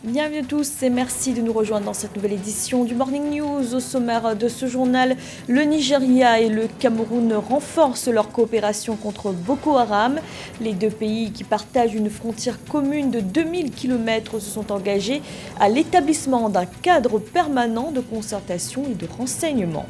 Bienvenue à tous et merci de nous rejoindre dans cette nouvelle édition du Morning News. Au sommaire de ce journal, le Nigeria et le Cameroun renforcent leur coopération contre Boko Haram. Les deux pays qui partagent une frontière commune de 2000 km se sont engagés à l'établissement d'un cadre permanent de concertation et de renseignement.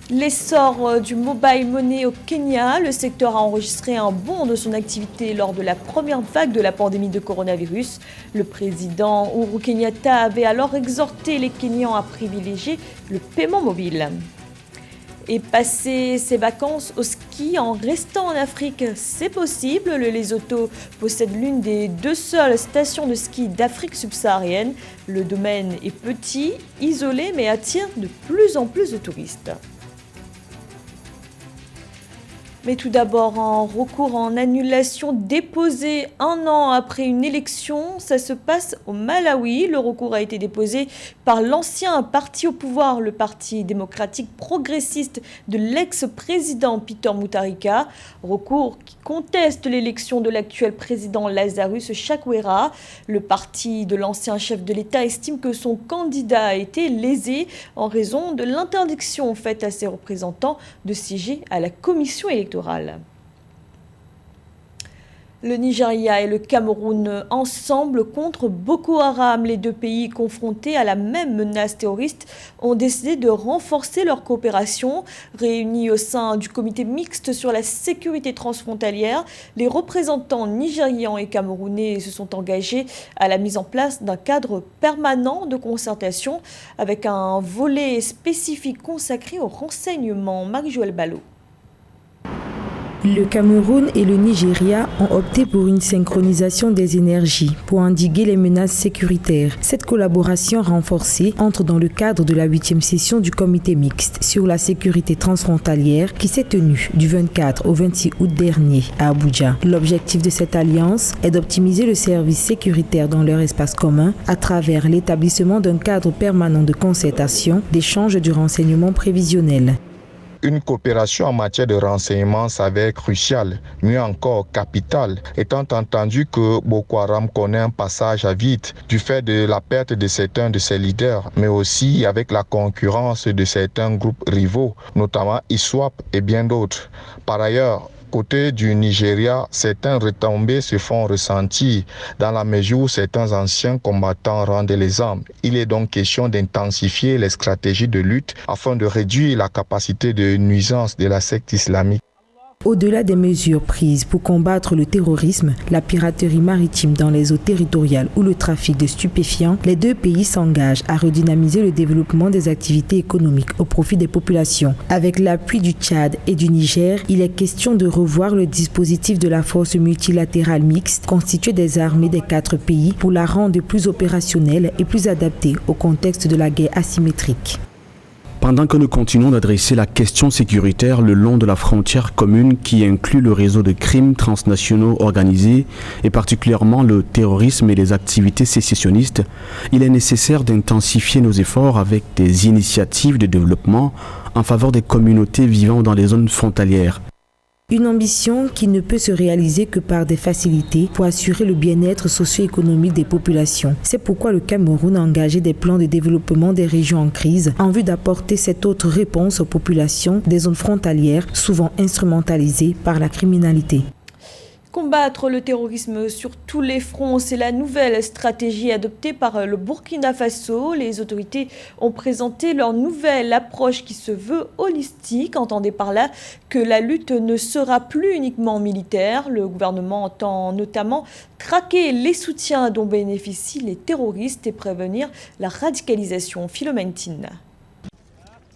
L'essor du mobile money au Kenya, le secteur a enregistré un bond de son activité lors de la première vague de la pandémie de coronavirus. Le président Uhuru Kenyatta avait alors exhorté les Kenyans à privilégier le paiement mobile. Et passer ses vacances au ski en restant en Afrique, c'est possible. Le Lesotho possède l'une des deux seules stations de ski d'Afrique subsaharienne. Le domaine est petit, isolé, mais attire de plus en plus de touristes. Mais tout d'abord, un recours en annulation déposé un an après une élection. Ça se passe au Malawi. Le recours a été déposé par l'ancien parti au pouvoir, le Parti démocratique progressiste de l'ex-président Peter Mutharika. Recours qui conteste l'élection de l'actuel président Lazarus Chakwera. Le parti de l'ancien chef de l'État estime que son candidat a été lésé en raison de l'interdiction faite à ses représentants de siéger à la commission électorale. Le Nigeria et le Cameroun ensemble contre Boko Haram. Les deux pays confrontés à la même menace terroriste ont décidé de renforcer leur coopération. Réunis au sein du comité mixte sur la sécurité transfrontalière, les représentants nigérians et camerounais se sont engagés à la mise en place d'un cadre permanent de concertation avec un volet spécifique consacré au renseignement. Marie-Joëlle Ballot. Le Cameroun et le Nigeria ont opté pour une synchronisation des énergies pour endiguer les menaces sécuritaires. Cette collaboration renforcée entre dans le cadre de la 8e session du comité mixte sur la sécurité transfrontalière qui s'est tenue du 24 au 26 août dernier à Abuja. L'objectif de cette alliance est d'optimiser le service sécuritaire dans leur espace commun à travers l'établissement d'un cadre permanent de concertation, d'échange du renseignement prévisionnel. Une coopération en matière de renseignement s'avère cruciale, mieux encore capitale, étant entendu que Boko Haram connaît un passage à vide du fait de la perte de certains de ses leaders, mais aussi avec la concurrence de certains groupes rivaux, notamment ISWAP et bien d'autres. Par ailleurs, côté du Nigeria, certaines retombées se font ressentir dans la mesure où certains anciens combattants rendent les armes. Il est donc question d'intensifier les stratégies de lutte afin de réduire la capacité de nuisance de la secte islamique. Au-delà des mesures prises pour combattre le terrorisme, la piraterie maritime dans les eaux territoriales ou le trafic de stupéfiants, les deux pays s'engagent à redynamiser le développement des activités économiques au profit des populations. Avec l'appui du Tchad et du Niger, il est question de revoir le dispositif de la force multilatérale mixte constituée des armées des 4 pays pour la rendre plus opérationnelle et plus adaptée au contexte de la guerre asymétrique. Pendant que nous continuons d'adresser la question sécuritaire le long de la frontière commune qui inclut le réseau de crimes transnationaux organisés et particulièrement le terrorisme et les activités sécessionnistes, il est nécessaire d'intensifier nos efforts avec des initiatives de développement en faveur des communautés vivant dans les zones frontalières. Une ambition qui ne peut se réaliser que par des facilités pour assurer le bien-être socio-économique des populations. C'est pourquoi le Cameroun a engagé des plans de développement des régions en crise en vue d'apporter cette autre réponse aux populations des zones frontalières souvent instrumentalisées par la criminalité. Combattre le terrorisme sur tous les fronts, c'est la nouvelle stratégie adoptée par le Burkina Faso. Les autorités ont présenté leur nouvelle approche qui se veut holistique. Entendez par là que la lutte ne sera plus uniquement militaire. Le gouvernement entend notamment traquer les soutiens dont bénéficient les terroristes et prévenir la radicalisation. Philomène Tine.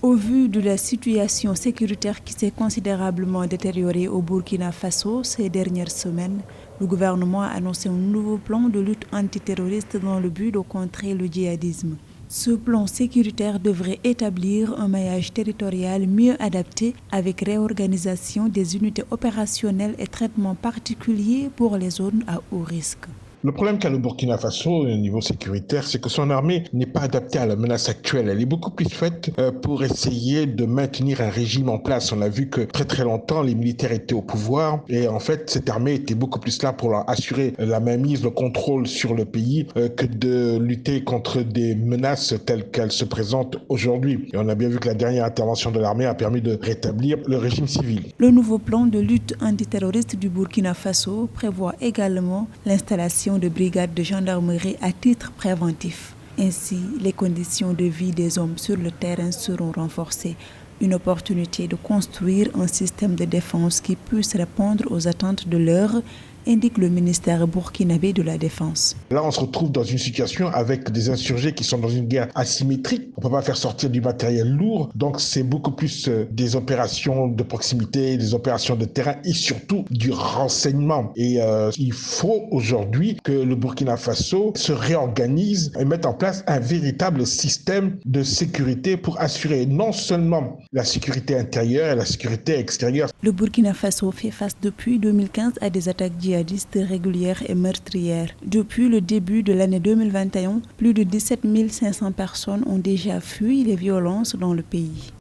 Au vu de la situation sécuritaire qui s'est considérablement détériorée au Burkina Faso ces dernières semaines, le gouvernement a annoncé un nouveau plan de lutte antiterroriste dans le but de contrer le djihadisme. Ce plan sécuritaire devrait établir un maillage territorial mieux adapté avec réorganisation des unités opérationnelles et traitement particulier pour les zones à haut risque. Le problème qu'a le Burkina Faso au niveau sécuritaire, c'est que son armée n'est pas adaptée à la menace actuelle. Elle est beaucoup plus faite pour essayer de maintenir un régime en place. On a vu que très très longtemps, les militaires étaient au pouvoir et en fait, cette armée était beaucoup plus là pour assurer la mainmise, le contrôle sur le pays que de lutter contre des menaces telles qu'elles se présentent aujourd'hui. Et on a bien vu que la dernière intervention de l'armée a permis de rétablir le régime civil. Le nouveau plan de lutte antiterroriste du Burkina Faso prévoit également l'installation de brigades de gendarmerie à titre préventif. Ainsi, les conditions de vie des hommes sur le terrain seront renforcées. Une opportunité de construire un système de défense qui puisse répondre aux attentes de l'heure, indique le ministère burkinabé de la Défense. Là, on se retrouve dans une situation avec des insurgés qui sont dans une guerre asymétrique. On ne peut pas faire sortir du matériel lourd. Donc, c'est beaucoup plus des opérations de proximité, des opérations de terrain et surtout du renseignement. Et il faut aujourd'hui que le Burkina Faso se réorganise et mette en place un véritable système de sécurité pour assurer non seulement la sécurité intérieure et la sécurité extérieure. Le Burkina Faso fait face depuis 2015 à des attaques djihadistes régulières et meurtrières. Depuis le début de l'année 2021, plus de 17 500 personnes ont déjà fui les violences dans le pays.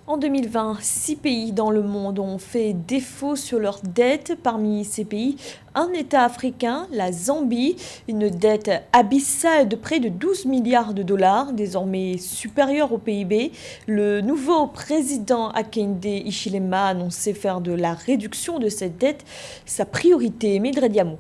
En 2020, 6 pays dans le monde ont fait défaut sur leurs dettes. Parmi ces pays, un État africain, la Zambie, une dette abyssale de près de 12 milliards de dollars, désormais supérieure au PIB. Le nouveau président Hakainde Hichilema a annoncé faire de la réduction de cette dette sa priorité. Mildred Yamou.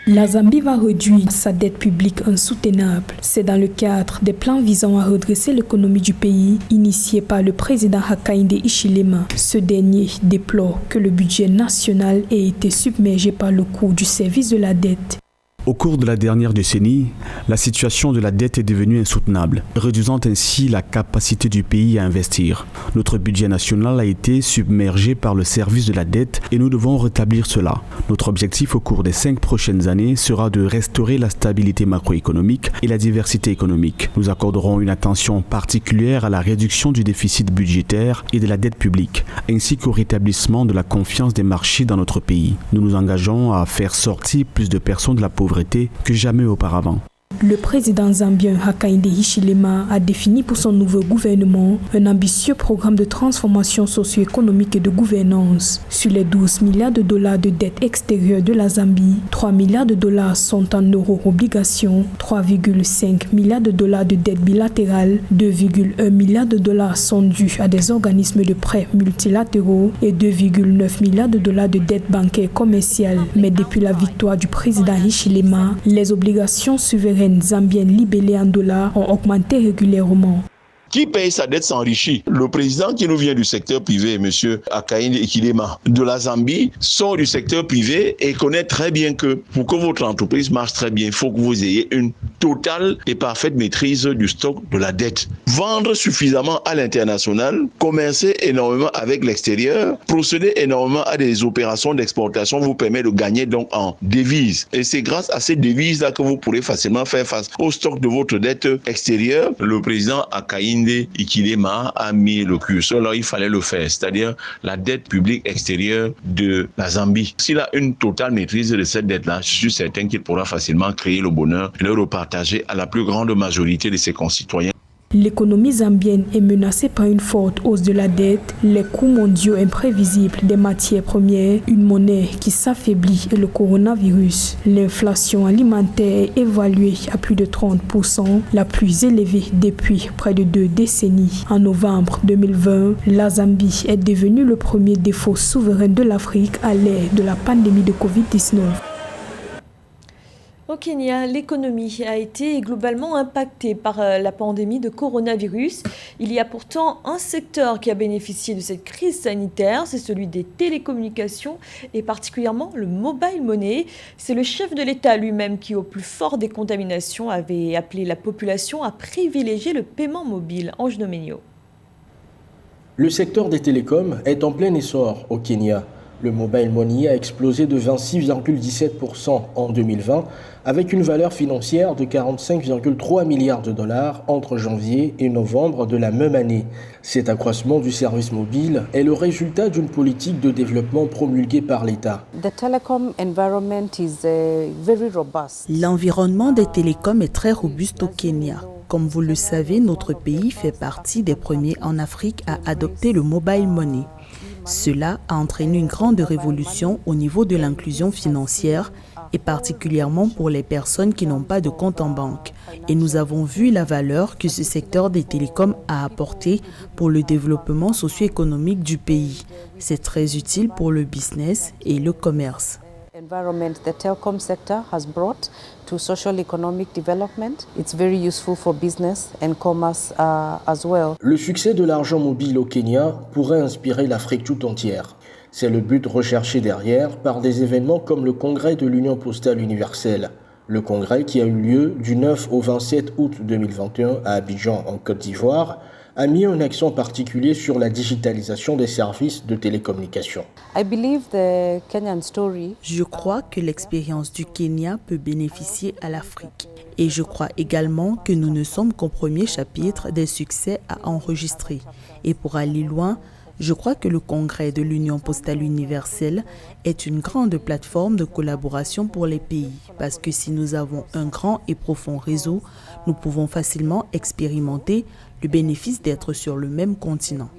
La Zambie va réduire sa dette publique insoutenable. C'est dans le cadre des plans visant à redresser l'économie du pays, initiés par le président Hakainde Hichilema. Ce dernier déplore que le budget national ait été submergé par le coût du service de la dette. Au cours de la dernière décennie, la situation de la dette est devenue insoutenable, réduisant ainsi la capacité du pays à investir. Notre budget national a été submergé par le service de la dette et nous devons rétablir cela. Notre objectif au cours des 5 prochaines années sera de restaurer la stabilité macroéconomique et la diversité économique. Nous accorderons une attention particulière à la réduction du déficit budgétaire et de la dette publique, ainsi qu'au rétablissement de la confiance des marchés dans notre pays. Nous nous engageons à faire sortir plus de personnes de la pauvreté que jamais auparavant. Le président zambien Hakainde Hichilema a défini pour son nouveau gouvernement un ambitieux programme de transformation socio-économique et de gouvernance. Sur les 12 milliards de dollars de dette extérieure de la Zambie, 3 milliards de dollars sont en euro-obligations, 3,5 milliards de dollars de dette bilatérale, 2,1 milliards de dollars sont dus à des organismes de prêts multilatéraux et 2,9 milliards de dollars de dette bancaire commerciale. Mais depuis la victoire du président Hichilema, les obligations souveraines zambiennes libellées en dollars ont augmenté régulièrement. Qui paye sa dette s'enrichit. Le président qui nous vient du secteur privé, M. Hakainde Hichilema, de la Zambie, sort du secteur privé et connaît très bien que pour que votre entreprise marche très bien, il faut que vous ayez une totale et parfaite maîtrise du stock de la dette. Vendre suffisamment à l'international, commercer énormément avec l'extérieur, procéder énormément à des opérations d'exportation vous permet de gagner donc en devises. Et c'est grâce à ces devises-là que vous pourrez facilement faire face au stock de votre dette extérieure. Le président Hakainde Hichilema a mis le curseur là, il fallait le faire, c'est-à-dire la dette publique extérieure de la Zambie. S'il a une totale maîtrise de cette dette-là, je suis certain qu'il pourra facilement créer le bonheur et le repartager à la plus grande majorité de ses concitoyens. L'économie zambienne est menacée par une forte hausse de la dette, les coûts mondiaux imprévisibles des matières premières, une monnaie qui s'affaiblit et le coronavirus. L'inflation alimentaire est évaluée à plus de 30%, la plus élevée depuis près de 2 décennies. En novembre 2020, la Zambie est devenue le premier défaut souverain de l'Afrique à l'ère de la pandémie de Covid-19. Au Kenya, l'économie a été globalement impactée par la pandémie de coronavirus. Il y a pourtant un secteur qui a bénéficié de cette crise sanitaire, c'est celui des télécommunications et particulièrement le mobile money. C'est le chef de l'État lui-même qui, au plus fort des contaminations, avait appelé la population à privilégier le paiement mobile. Ange Nomenio. Le secteur des télécoms est en plein essor au Kenya. Le mobile money a explosé de 26,17% en 2020 avec une valeur financière de 45,3 milliards de dollars entre janvier et novembre de la même année. Cet accroissement du service mobile est le résultat d'une politique de développement promulguée par l'État. L'environnement des télécoms est très robuste au Kenya. Comme vous le savez, notre pays fait partie des premiers en Afrique à adopter le mobile money. Cela a entraîné une grande révolution au niveau de l'inclusion financière et particulièrement pour les personnes qui n'ont pas de compte en banque. Et nous avons vu la valeur que ce secteur des télécoms a apporté pour le développement socio-économique du pays. C'est très utile pour le business et le commerce. Environment the telecom sector has brought to social economic development. It's very useful for business and commerce as well. Le succès de l'argent mobile au Kenya pourrait inspirer l'Afrique tout entière. C'est le but recherché derrière par des événements comme le congrès de l'Union postale universelle. Le congrès qui a eu lieu du 9 au 27 août 2021 à Abidjan en Côte d'Ivoire a mis un accent particulier sur la digitalisation des services de télécommunications. Je crois que l'expérience du Kenya peut bénéficier à l'Afrique. Et je crois également que nous ne sommes qu'au premier chapitre des succès à enregistrer. Et pour aller loin, je crois que le congrès de l'Union postale universelle est une grande plateforme de collaboration pour les pays. Parce que si nous avons un grand et profond réseau, nous pouvons facilement expérimenter le bénéfice d'être sur le même continent.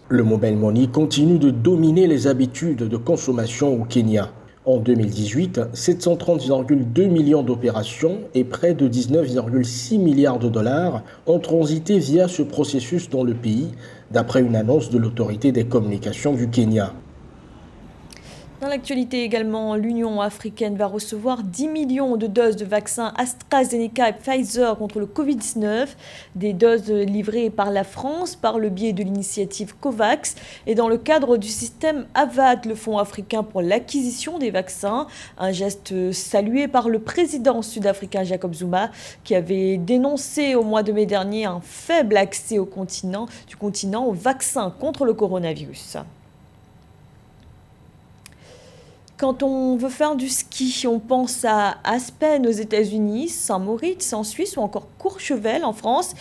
Le mobile money continue de dominer les habitudes de consommation au Kenya. En 2018, 730,2 millions d'opérations et près de 19,6 milliards de dollars ont transité via ce processus dans le pays, d'après une annonce de l'autorité des communications du Kenya. Dans l'actualité également, l'Union africaine va recevoir 10 millions de doses de vaccins AstraZeneca et Pfizer contre le Covid-19, des doses livrées par la France par le biais de l'initiative COVAX et dans le cadre du système AVAT, le Fonds africain pour l'acquisition des vaccins, un geste salué par le président sud-africain Jacob Zuma qui avait dénoncé au mois de mai dernier un faible accès du continent aux vaccins contre le coronavirus. Quand on veut faire du ski, on pense à Aspen aux États-Unis, Saint-Moritz en Suisse ou encore Courchevel en France.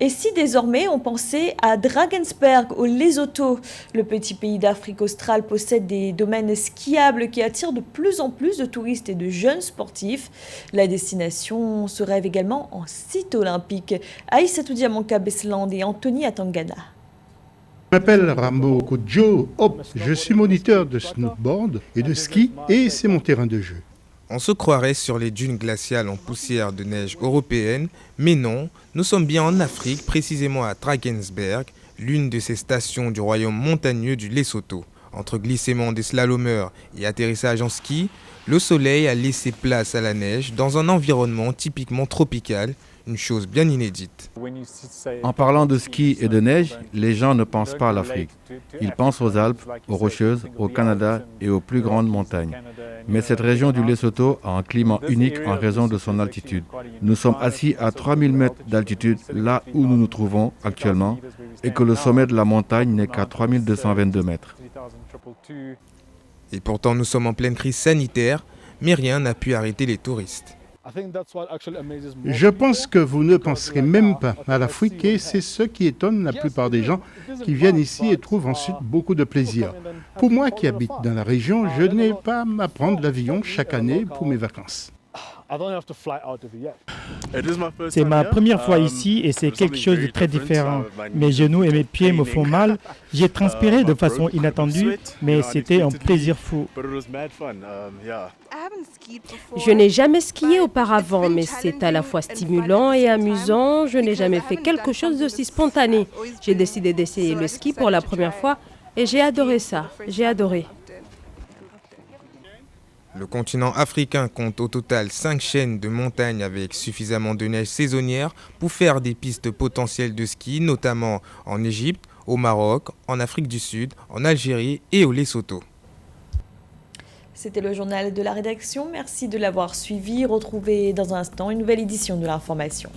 Et si désormais on pensait à Drakensberg au Lesotho, le petit pays d'Afrique australe possède des domaines skiables qui attirent de plus en plus de touristes et de jeunes sportifs. La destination se rêve également en site olympique. Aïssatou Diamanka-Besland et Anthony Atangana. Je m'appelle Rambo Kodjo Hop, je suis moniteur de snowboard et de ski et c'est mon terrain de jeu. On se croirait sur les dunes glaciales en poussière de neige européenne, mais non, nous sommes bien en Afrique, précisément à Drakensberg, l'une de ces stations du royaume montagneux du Lesotho. Entre glissements des slalomeurs et atterrissage en ski, le soleil a laissé place à la neige dans un environnement typiquement tropical, une chose bien inédite. En parlant de ski et de neige, les gens ne pensent pas à l'Afrique. Ils pensent aux Alpes, aux Rocheuses, au Canada et aux plus grandes montagnes. Mais cette région du Lesotho a un climat unique en raison de son altitude. Nous sommes assis à 3000 mètres d'altitude là où nous nous trouvons actuellement et que le sommet de la montagne n'est qu'à 3222 mètres. Et pourtant nous sommes en pleine crise sanitaire, mais rien n'a pu arrêter les touristes. Je pense que vous ne penserez même pas à l'Afrique et c'est ce qui étonne la plupart des gens qui viennent ici et trouvent ensuite beaucoup de plaisir. Pour moi qui habite dans la région, je n'ai pas à prendre l'avion chaque année pour mes vacances. C'est ma première fois ici et c'est quelque chose de très différent. Mes genoux et mes pieds me font mal. J'ai transpiré de façon inattendue, mais c'était un plaisir fou. Je n'ai jamais skié auparavant, mais c'est à la fois stimulant et amusant. Je n'ai jamais fait quelque chose d'aussi spontané. J'ai décidé d'essayer le ski pour la première fois et j'ai adoré ça. J'ai adoré. Le continent africain compte au total 5 chaînes de montagnes avec suffisamment de neige saisonnière pour faire des pistes potentielles de ski, notamment en Égypte, au Maroc, en Afrique du Sud, en Algérie et au Lesotho. C'était le journal de la rédaction. Merci de l'avoir suivi. Retrouvez dans un instant une nouvelle édition de l'information.